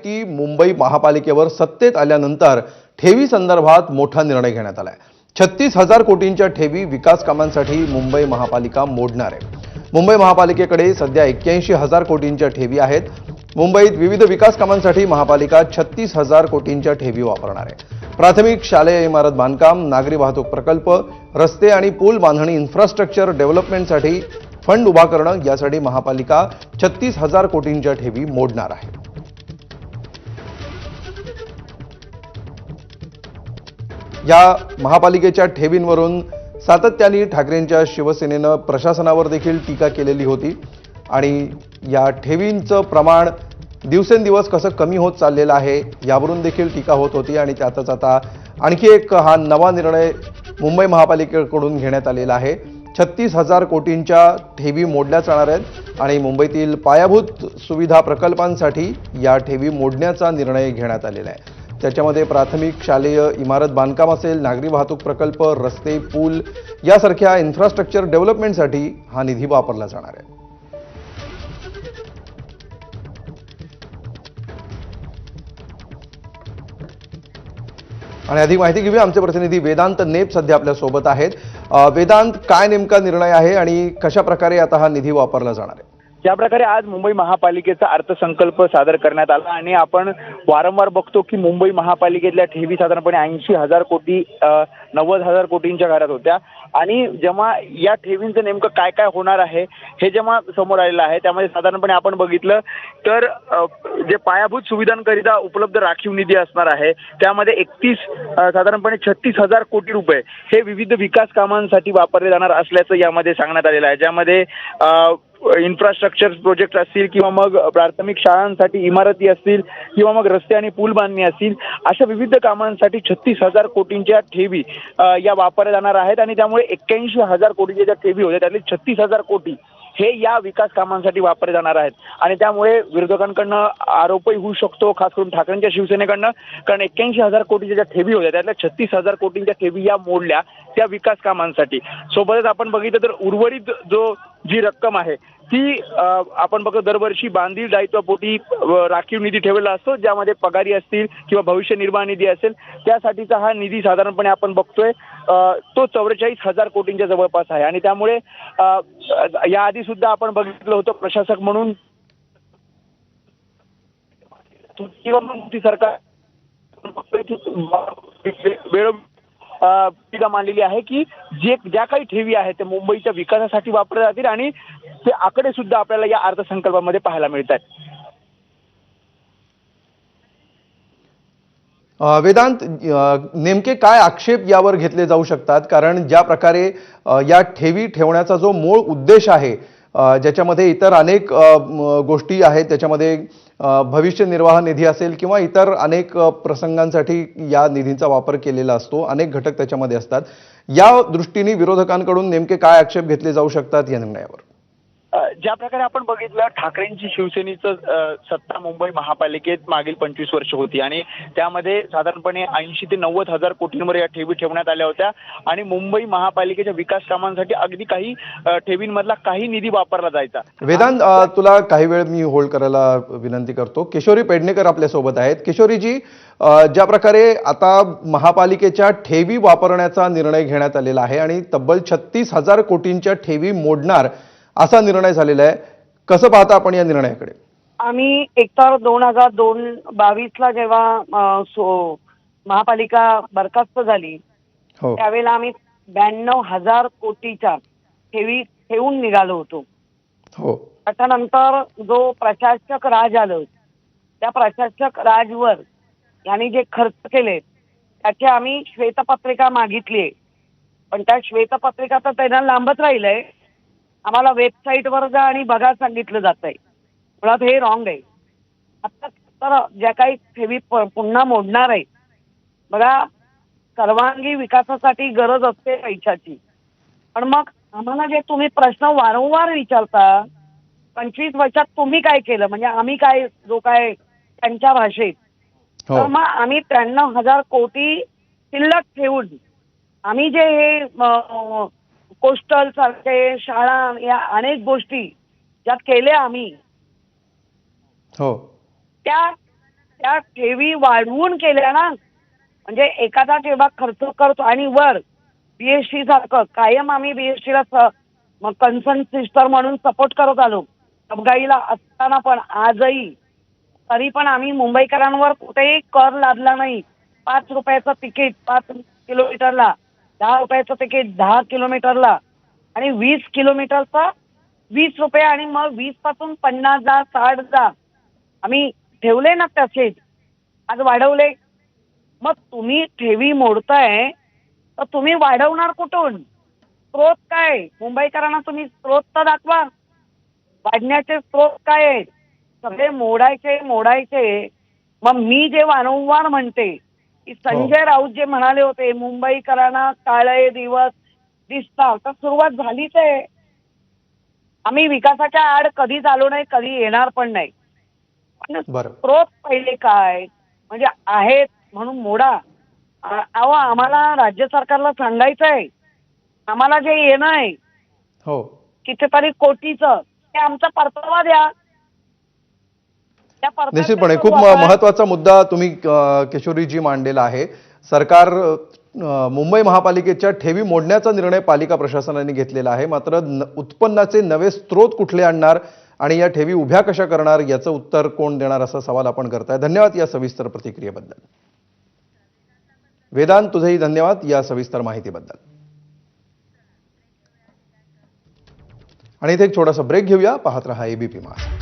महायुती मुंबई महापालिकेवर सत्तेत आल्यानंतर ठेवी संदर्भात मोठा निर्णय घेण्यात आलाय। 36,000 कोटींच्या ठेवी विकास कामांसाठी मुंबई महापालिका मोडणार आहे। मुंबई महापालिकेकडे सध्या 81,000 कोटींच्या ठेवी आहेत। मुंबईत विविध विकास कामांसाठी महापालिका 36,000 कोटींच्या ठेवी वापरणार आहे। प्राथमिक शालेय इमारत बांधकाम, नागरी वाहतूक प्रकल्प, रस्ते आणि पूल बांधणी, इन्फ्रास्ट्रक्चर डेव्हलपमेंटसाठी फंड उभा करणं यासाठी महापालिका 36,000 कोटींच्या ठेवी मोडणार आहे। या महापालिकेच्या ठेवींवरून सातत्याने ठाकरेंच्या शिवसेनेनं प्रशासनावर देखील टीका केलेली होती आणि या ठेवींचं प्रमाण दिवसेंदिवस कसं कमी होत चाललेलं आहे यावरून देखील टीका होत होती आणि त्यातच आता आणखी एक हा नवा निर्णय मुंबई महापालिकेकडून घेण्यात आलेला आहे। 36,000 कोटींच्या ठेवी मोडल्या जाणार आहेत आणि मुंबईतील पायाभूत सुविधा प्रकल्पांसाठी या ठेवी मोडण्याचा निर्णय घेण्यात आलेला आहे। त्याच्यामध्ये प्राथमिक शालेय इमारत बांधकाम असेल, नागरी वाहतूक प्रकल्प, रस्ते, पूल यासारख्या इन्फ्रास्ट्रक्चर डेव्हलपमेंटसाठी हा निधी वापरला जाणार आहे। आणि अधिक माहिती घेऊया, आमचे प्रतिनिधी वेदांत नेप सध्या आपल्या सोबत आहेत। वेदांत, काय नेमका निर्णय आहे आणि कशा प्रकारे आता हा निधी वापरला जाणार आहे? ज्या प्रकारे आज मुंबई महापालिकेचा अर्थसंकल्प सादर करण्यात आला आणि आपण वारंवार बघतो की मुंबई महापालिकेतल्या ठेवी साधारणपणे 80,000 कोटी 90,000 कोटींच्या घरात होत्या आणि जेव्हा या ठेवींचं नेमकं काय काय होणार आहे हे जेव्हा समोर आलेलं आहे त्यामध्ये साधारणपणे आपण बघितलं तर जे पायाभूत सुविधांकरिता उपलब्ध राखीव निधी असणार आहे त्यामध्ये साधारणपणे 36,000 कोटी रुपये हे विविध विकास कामांसाठी वापरले जाणार असल्याचं यामध्ये सांगण्यात आलेलं आहे। ज्यामध्ये इन्फ्रास्ट्रक्चर प्रोजेक्ट असतील किंवा मग प्राथमिक शाळांसाठी इमारती असतील किंवा मग रस्ते आणि पूल बांधणी असतील, अशा विविध कामांसाठी 36,000 कोटींच्या ठेवी या वापरल्या जाणार आहेत आणि त्यामुळे 81,000 कोटींच्या ज्या ठेवी होत्या त्यातले 36,000 कोटी हे या विकास कामांसाठी वापरले जाणार आहेत आणि त्यामुळे विरोधकांकडनं आरोपही होऊ शकतो, खास करून ठाकरेंच्या शिवसेनेकडनं, कारण 81,000 कोटीच्या ज्या ठेवी होत्या त्यातल्या 36,000 कोटींच्या ठेवी या मोडल्या त्या विकास कामांसाठी। सोबतच आपण बघितलं तर उर्वरित जी रक्कम आहे ती आपण बघतो दरवर्षी बांधील दायित्वापोटी राखीव निधी ठेवलेला असतो, ज्यामध्ये पगारी असतील किंवा भविष्य निर्वाह निधी असेल त्यासाठीचा हा निधी साधारणपणे आपण बघतोय तो 44,000 कोटींच्या जवळपास आहे आणि त्यामुळे याआधी सुद्धा आपण बघितलं होतं प्रशासक म्हणून किंवा मग सरकार टीका मांडलेली आहे की ज्या काही ठेवी आहेत ते मुंबईच्या विकासासाठी वापरल्या जातील आणि ते आकडे सुद्धा आपल्याला या अर्थसंकल्पामध्ये पाहायला मिळतात। वेदांत, नेमके काय आक्षेप यावर घेतले जाऊ शकतात? कारण ज्या प्रकारे या ठेवी ठेवण्याचा जो मूळ उद्देश आहे, ज्याच्यामध्ये इतर अनेक गोष्टी आहेत, त्याच्यामध्ये भविष्य निर्वाह निधी असेल किंवा इतर अनेक प्रसंगांसाठी या निधीचा वापर केलेला असतो, अनेक घटक त्याच्यामध्ये असतात। या दृष्टीने विरोधकांकडून नेमके काय आक्षेप घेतले जाऊ शकतात या निर्णयावर? ज्या प्रकारे आपण बघितलं ठाकरेंची शिवसेनेचं सत्ता मुंबई महापालिकेत मागील 25 वर्ष होती आणि त्यामध्ये साधारणपणे 80 ते 90,000 कोटींवर या ठेवी ठेवण्यात आल्या होत्या आणि मुंबई महापालिकेच्या विकास कामांसाठी अगदी काही ठेवींमधला काही निधी वापरला जायचा। वेदांत, तुला काही वेळ मी होल्ड करायला विनंती करतो। किशोरी पेडणेकर आपल्या सोबत आहेत। किशोरीजी, ज्या प्रकारे आता महापालिकेच्या ठेवी वापरण्याचा निर्णय घेण्यात आलेला आहे आणि तब्बल 36,000 कोटींच्या ठेवी मोडणार असा निर्णय झालेला आहे, कसं पाहता आपण या निर्णयाकडे? आम्ही एकतर 2022ला जेव्हा महापालिका बरखास्त झाली त्यावेळेला आम्ही 92,000 कोटीच्या ठेवी ठेवून निघालो होतो। त्याच्यानंतर जो प्रशासक राज आलं त्या प्रशासक राजवर यांनी जे खर्च केले त्याची आम्ही श्वेतपत्रिका मागितली, पण त्या श्वेतपत्रिका तर त्यांना लांबच राहिलंय। आम्हाला वेबसाईटवर जा आणि बघा सांगितलं जात आहे, मुळात हे रॉंग आहे। आता तर ज्या काही ठेवी पुन्हा मोडणार आहे, बघा सर्वांगी विकासासाठी गरज असते पैशाची, पण मग आम्हाला जे तुम्ही प्रश्न वारंवार विचारता 25 वर्षात तुम्ही काय केलं, म्हणजे आम्ही काय जो काय त्यांच्या भाषेत, तर मग आम्ही 93,000 कोटी शिल्लक ठेवून आम्ही जे हे कोस्टल सारखे शाळा या अनेक गोष्टी ज्या केल्या आम्ही त्या ठेवी वाढवून केल्या ना, म्हणजे एखादा जेव्हा खर्च करतो आणि वर बीएसटी सारखं कायम आम्ही बीएसटीला कन्सर्न सिस्टर म्हणून सपोर्ट करत आलो अफगाईला असताना, पण आजही तरी पण आम्ही मुंबईकरांवर कुठेही कर लादला नाही. 5 रुपयाचं तिकीट 5 किलोमीटरला, 10 रुपयाचं तिकीट 10 किलोमीटरला आणि 20 किलोमीटरचा 20 रुपये आणि मग 20 पासून 50 जा 60 जा आम्ही ठेवले ना तसेच. आज वाढवले. मग तुम्ही ठेवी मोडताय तर तुम्ही वाढवणार कुठून? स्रोत काय? मुंबईकरांना तुम्ही स्रोत तर दाखवा. वाढण्याचे स्रोत काय आहेत? सगळे मोडायचे. मग मी जे वारंवार म्हणते की संजय राऊत जे म्हणाले होते मुंबईकरांना काळे दिवस दिसतात, तर सुरुवात झालीच आहे. आम्ही विकासाच्या आड कधीच आलो नाही, कधी येणार पण नाही. पण स्रोत पहिले काय म्हणजे आहेत म्हणून मोडा. अहो आम्हाला राज्य सरकारला सांगायचं आहे, आम्हाला जे येणं आहे हो कितीतरी कोटीचं, ते आमचा परतावा द्या. निश्चितपणे खूप महत्वाचा मुद्दा तुम्ही किशोरीजी मांडलेला आहे. सरकार मुंबई महापालिकेच्या ठेवी मोडण्याचा निर्णय पालिका प्रशासनाने घेतलेला आहे, मात्र उत्पन्नाचे नवे स्रोत कुठले आणणार आणि या ठेवी उभ्या कशा करणार याचं उत्तर कोण देणार असा सवाल आपण करताय. धन्यवाद या सविस्तर प्रतिक्रियेबद्दल. वेदांत, तुझेही धन्यवाद या सविस्तर माहितीबद्दल. आणि इथे एक छोटासा ब्रेक घेऊया. पाहत रहा एबीपी माझा.